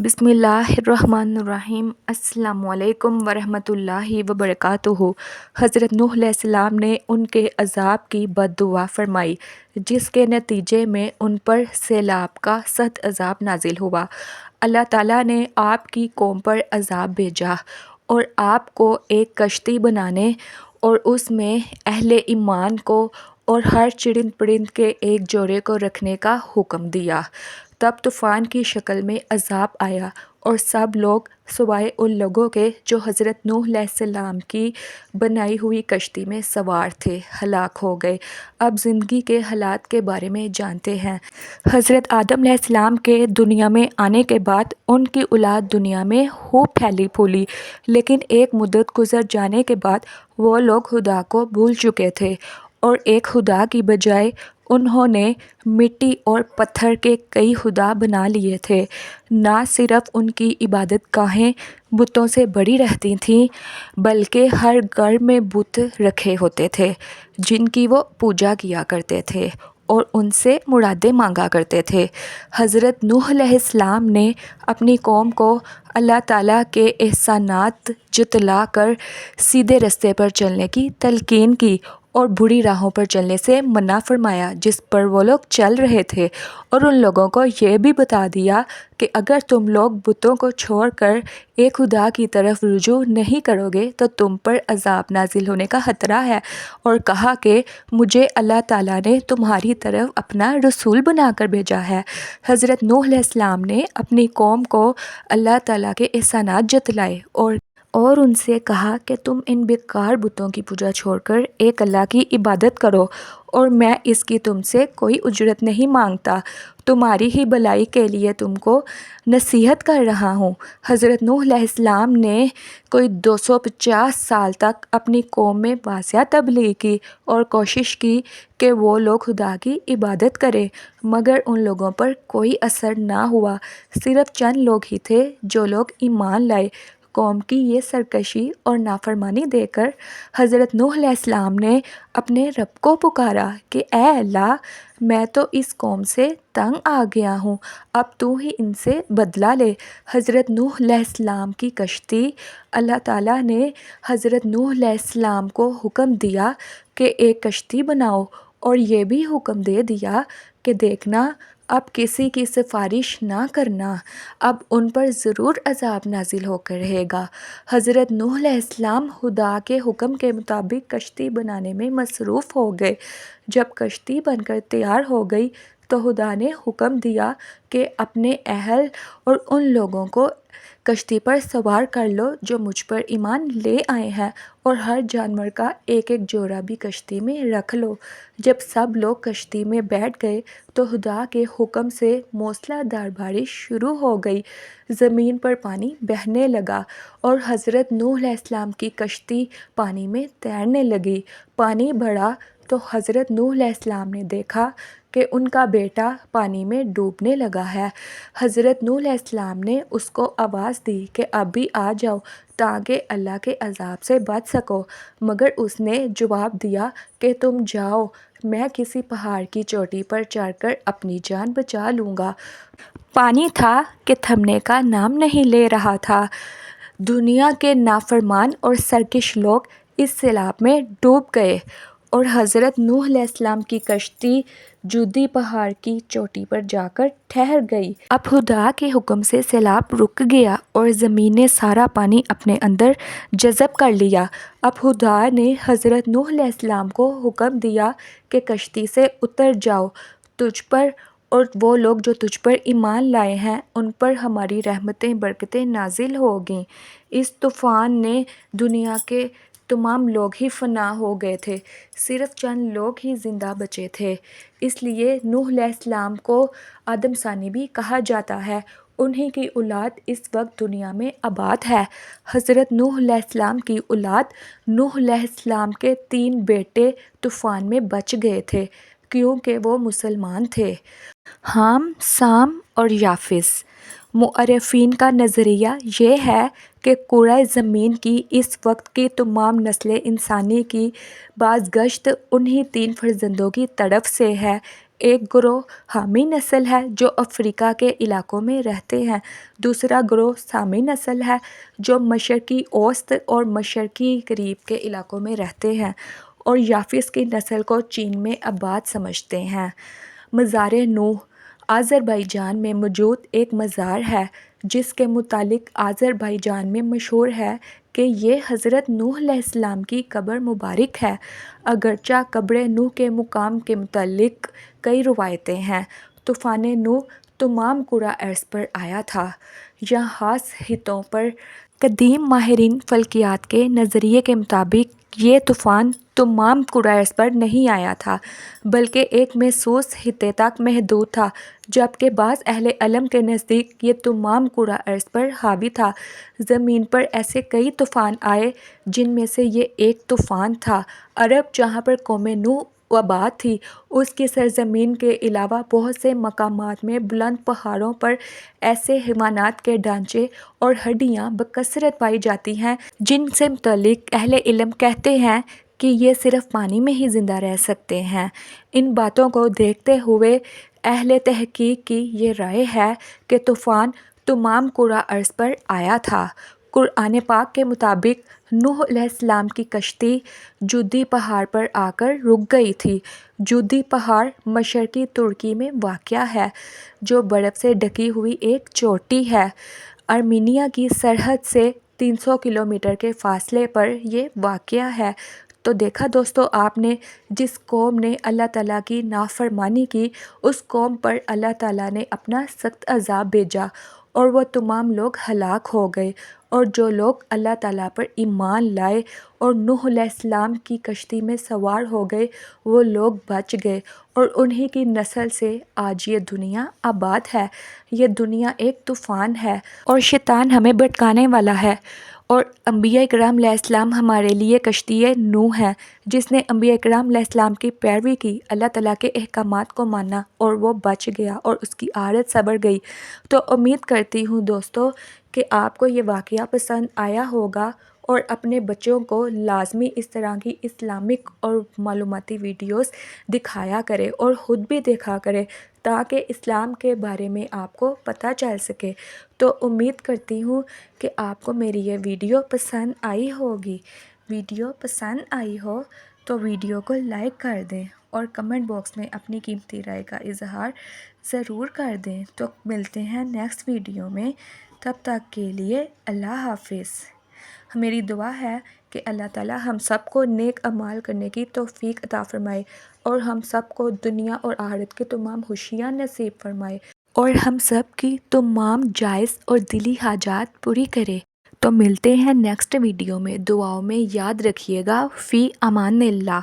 بسم اللہ الرحمن الرحیم۔ السلام علیکم ورحمۃ اللہ وبرکاتہ۔ حضرت نوح علیہ السلام نے ان کے عذاب کی بد دعا فرمائی، جس کے نتیجے میں ان پر سیلاب کا سخت عذاب نازل ہوا۔ اللہ تعالیٰ نے آپ کی قوم پر عذاب بھیجا اور آپ کو ایک کشتی بنانے اور اس میں اہل ایمان کو اور ہر چرند پرند کے ایک جوڑے کو رکھنے کا حکم دیا۔ تب طوفان کی شکل میں عذاب آیا اور سب لوگ سوائے ان لوگوں کے جو حضرت نوح علیہ السلام کی بنائی ہوئی کشتی میں سوار تھے، ہلاک ہو گئے۔ اب زندگی کے حالات کے بارے میں جانتے ہیں۔ حضرت آدم علیہ السلام کے دنیا میں آنے کے بعد ان کی اولاد دنیا میں خوب پھیلی پھولی، لیکن ایک مدت گزر جانے کے بعد وہ لوگ خدا کو بھول چکے تھے اور ایک خدا کی بجائے انہوں نے مٹی اور پتھر کے کئی خدا بنا لیے تھے۔ نہ صرف ان کی عبادت گاہیں بتوں سے بھری رہتی تھیں، بلکہ ہر گھر میں بت رکھے ہوتے تھے جن کی وہ پوجا کیا کرتے تھے اور ان سے مرادیں مانگا کرتے تھے۔ حضرت نوح علیہ السلام نے اپنی قوم کو اللہ تعالیٰ کے احسانات جتلا کر سیدھے رستے پر چلنے کی تلقین کی اور بری راہوں پر چلنے سے منع فرمایا جس پر وہ لوگ چل رہے تھے، اور ان لوگوں کو یہ بھی بتا دیا کہ اگر تم لوگ بتوں کو چھوڑ کر ایک خدا کی طرف رجوع نہیں کرو گے تو تم پر عذاب نازل ہونے کا خطرہ ہے، اور کہا کہ مجھے اللہ تعالیٰ نے تمہاری طرف اپنا رسول بنا کر بھیجا ہے۔ حضرت نوح علیہ السلام نے اپنی قوم کو اللہ تعالیٰ کے احسانات جتلائے اور ان سے کہا کہ تم ان بیکار بتوں کی پوجا چھوڑ کر ایک اللہ کی عبادت کرو، اور میں اس کی تم سے کوئی اجرت نہیں مانگتا، تمہاری ہی بھلائی کے لیے تم کو نصیحت کر رہا ہوں۔ حضرت نوح علیہ السلام نے کوئی 250 سال تک اپنی قوم میں واضح تبلیغ کی اور کوشش کی کہ وہ لوگ خدا کی عبادت کریں، مگر ان لوگوں پر کوئی اثر نہ ہوا۔ صرف چند لوگ ہی تھے جو لوگ ایمان لائے۔ قوم کی یہ سرکشی اور نافرمانی دیکھ کر حضرت نوح علیہ السلام نے اپنے رب کو پکارا کہ اے اللہ، میں تو اس قوم سے تنگ آ گیا ہوں، اب تو ہی ان سے بدلہ لے۔ حضرت نوح علیہ السلام کی کشتی۔ اللہ تعالیٰ نے حضرت نوح علیہ السلام کو حکم دیا کہ ایک کشتی بناؤ، اور یہ بھی حکم دے دیا کہ دیکھنا اب کسی کی سفارش نہ کرنا، اب ان پر ضرور عذاب نازل ہو کر رہے گا۔ حضرت نوح علیہ السلام خدا کے حکم کے مطابق کشتی بنانے میں مصروف ہو گئے۔ جب کشتی بن کر تیار ہو گئی تو خدا نے حکم دیا کہ اپنے اہل اور ان لوگوں کو کشتی پر سوار کر لو جو مجھ پر ایمان لے آئے ہیں، اور ہر جانور کا ایک ایک جوڑا بھی کشتی میں رکھ لو۔ جب سب لوگ کشتی میں بیٹھ گئے تو خدا کے حکم سے موسلا دھار بارش شروع ہو گئی، زمین پر پانی بہنے لگا اور حضرت نوح علیہ السلام کی کشتی پانی میں تیرنے لگی۔ پانی بڑھا تو حضرت نوح علیہ السلام نے دیکھا کہ ان کا بیٹا پانی میں ڈوبنے لگا ہے۔ حضرت نوح علیہ السلام نے اس کو آواز دی کہ ابھی آ جاؤ تاکہ اللہ کے عذاب سے بچ سکو، مگر اس نے جواب دیا کہ تم جاؤ، میں کسی پہاڑ کی چوٹی پر چڑھ کر اپنی جان بچا لوں گا۔ پانی تھا کہ تھمنے کا نام نہیں لے رہا تھا۔ دنیا کے نافرمان اور سرکش لوگ اس سیلاب میں ڈوب گئے اور حضرت نوح علیہ السلام کی کشتی جودی پہاڑ کی چوٹی پر جا کر ٹھہر گئی۔ اب خدا کے حکم سے سیلاب رک گیا اور زمین نے سارا پانی اپنے اندر جذب کر لیا۔ اب خدا نے حضرت نوح علیہ السلام کو حکم دیا کہ کشتی سے اتر جاؤ، تجھ پر اور وہ لوگ جو تجھ پر ایمان لائے ہیں ان پر ہماری رحمتیں برکتیں نازل ہوگیں۔ اس طوفان نے دنیا کے تمام لوگ ہی فنا ہو گئے تھے، صرف چند لوگ ہی زندہ بچے تھے، اس لیے نوح علیہ السلام کو آدم ثانی بھی کہا جاتا ہے۔ انہی کی اولاد اس وقت دنیا میں آباد ہے۔ حضرت نوح علیہ السلام کی اولاد نوح علیہ السلام کے 3 بیٹے طوفان میں بچ گئے تھے کیونکہ وہ مسلمان تھے۔ حام، سام اور یافس۔ مؤرخین کا نظریہ یہ ہے کہ کرۂ زمین کی اس وقت کی تمام نسلیں انسانی کی بازگشت انہی 3 فرزندوں کی طرف سے ہے۔ ایک گروہ حامی نسل ہے جو افریقہ کے علاقوں میں رہتے ہیں، دوسرا گروہ سامی نسل ہے جو مشرقی اوسط اور مشرقی مغرب کے علاقوں میں رہتے ہیں، اور یافس کی نسل کو چین میں آباد سمجھتے ہیں۔ مزار نوح آذربائیجان میں موجود ایک مزار ہے جس کے متعلق آذربائیجان میں مشہور ہے کہ یہ حضرت نوح علیہ السلام کی قبر مبارک ہے۔ اگرچہ قبر نوح کے مقام کے متعلق کئی روایتیں ہیں۔ طوفان نوح تمام کرۂ ارض پر آیا تھا۔ یہاں خاص خطوں پر قدیم ماہرین فلکیات کے نظریے کے مطابق یہ طوفان تمام کرۂ ارض پر نہیں آیا تھا بلکہ ایک مخصوص خطے تک محدود تھا، جبکہ بعض اہل علم کے نزدیک یہ تمام کرۂ ارض پر حاوی تھا۔ زمین پر ایسے کئی طوفان آئے جن میں سے یہ ایک طوفان تھا۔ عرب جہاں پر قوم نوح آباد تھی، اس کی سرزمین کے علاوہ بہت سے مقامات میں بلند پہاڑوں پر ایسے حیوانات کے ڈھانچے اور ہڈیاں بکثرت پائی جاتی ہیں جن سے متعلق اہل علم کہتے ہیں کہ یہ صرف پانی میں ہی زندہ رہ سکتے ہیں۔ ان باتوں کو دیکھتے ہوئے اہل تحقیق کی یہ رائے ہے کہ طوفان تمام کرۂ ارض پر آیا تھا۔ قرآن پاک کے مطابق نوح علیہ السلام کی کشتی جودی پہاڑ پر آ کر رک گئی تھی۔ جودی پہاڑ مشرقی ترکی میں واقع ہے، جو برف سے ڈھکی ہوئی ایک چوٹی ہے۔ آرمینیا کی سرحد سے 300 کلومیٹر کے فاصلے پر یہ واقع ہے۔ تو دیکھا دوستو آپ نے، جس قوم نے اللہ تعالیٰ کی نافرمانی کی، اس قوم پر اللہ تعالیٰ نے اپنا سخت عذاب بھیجا اور وہ تمام لوگ ہلاک ہو گئے، اور جو لوگ اللہ تعالیٰ پر ایمان لائے اور نوح علیہ السلام کی کشتی میں سوار ہو گئے وہ لوگ بچ گئے، اور انہی کی نسل سے آج یہ دنیا آباد ہے۔ یہ دنیا ایک طوفان ہے اور شیطان ہمیں بھٹکانے والا ہے، اور انبیاء کرام علیہ السلام ہمارے لیے کشتی نوح ہے۔ جس نے انبیاء کرام علیہ السلام کی پیروی کی، اللہ تعالیٰ کے احکامات کو مانا، اور وہ بچ گیا اور اس کی عادت سنور گئی۔ تو امید کرتی ہوں دوستو کہ آپ کو یہ واقعہ پسند آیا ہوگا، اور اپنے بچوں کو لازمی اس طرح کی اسلامک اور معلوماتی ویڈیوز دکھایا کرے اور خود بھی دیکھا کرے تاکہ اسلام کے بارے میں آپ کو پتہ چل سکے۔ تو امید کرتی ہوں کہ آپ کو میری یہ ویڈیو پسند آئی ہوگی۔ ویڈیو پسند آئی ہو تو ویڈیو کو لائک کر دیں اور کمنٹ باکس میں اپنی قیمتی رائے کا اظہار ضرور کر دیں۔ تو ملتے ہیں نیکسٹ ویڈیو میں، تب تک کے لیے اللہ حافظ۔ میری دعا ہے کہ اللہ تعالیٰ ہم سب کو نیک اعمال کرنے کی توفیق عطا فرمائے، اور ہم سب کو دنیا اور آخرت کی تمام خوشیاں نصیب فرمائے، اور ہم سب کی تمام جائز اور دلی حاجات پوری کرے۔ تو ملتے ہیں نیکسٹ ویڈیو میں، دعاؤں میں یاد رکھیے گا۔ فی امان اللہ۔